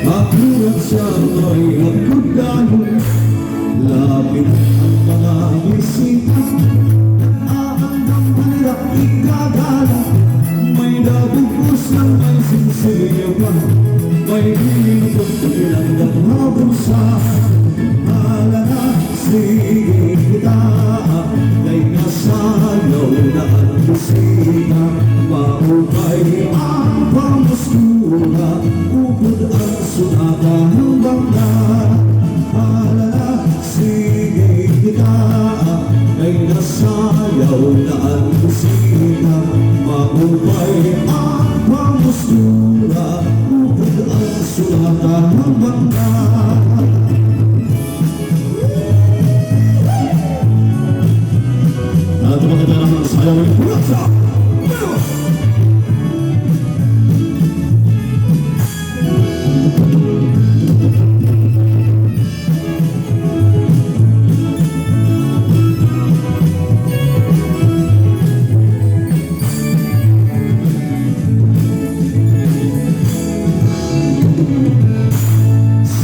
Akurat siya ay agudano, lapit ang mga bisita, nag-aandang hirap ikagala, may nabubos ng may sinsilya pa, may hinipot nilang habang sa halala. Sige kita ay nasayaw na ang bisita, maupay ang pamustura, upod ang sunata ng bangka. Halala, sige kita ay nasayaw na ang bisita, maupay ang pamustura, upod ang sunata ng bangka. Ato maganda naman sayaw ng pulatsa.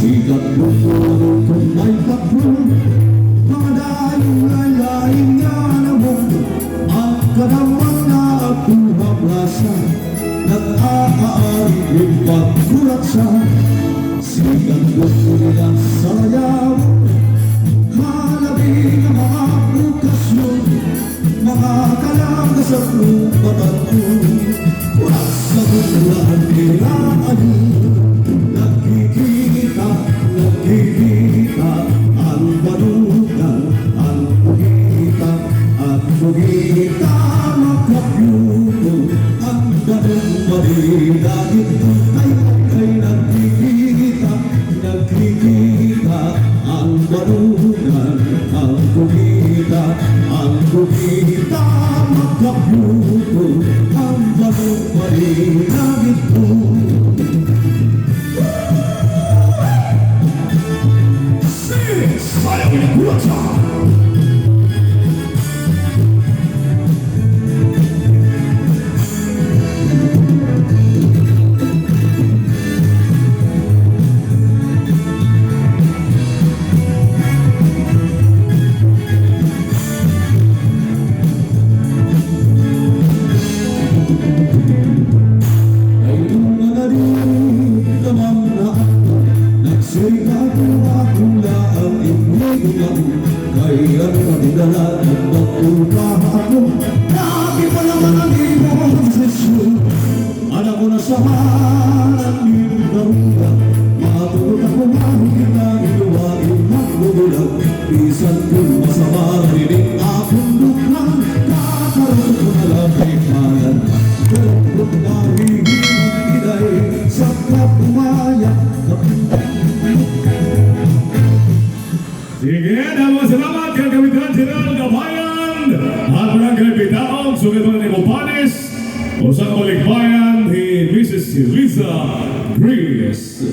Sigat bukong kung may kapul, mga dayong lalaing yanabong, ang kanaman na pumabrasa, nag-aari pagkulat sa sigat bukong nilang sayaw. Halabing ang mga okasyon, mga kalangga sa lupatan ko, wala sa kulaan kailangan. Nagkikita ang balugan, ang pugita at pugita magkabyuto, ang ganong marilagit ay nagkikita ang balugan, ang pugita magkabyuto, ang ganong marilagit sayaw ng pulatsa. Ay mga rin naman na nagsirika ko akula ang iniilang, kaya kanilala ng magtulpahan ako. Lagi pa naman ang ibang sesyon, anak ko na sa halang nildarungan, matulog ako ang ginagawain magbubulag, bisan kong masama rinig akong lukang, kakaroon ko na lang ay kayan, kung nahihimang inay sa kapumaya. Sige, dapat salamat kay Kapitan General Gabayan at Barangay Pitaong, Sugatan ni Mopanes, o sa kabalikbayan ni Mrs. Liza Gris.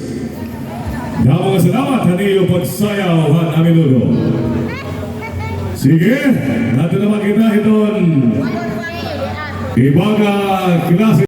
Dapat salamat haniyo pagsayaw at aminudo. Sige, natin naman kita iton ibaga klase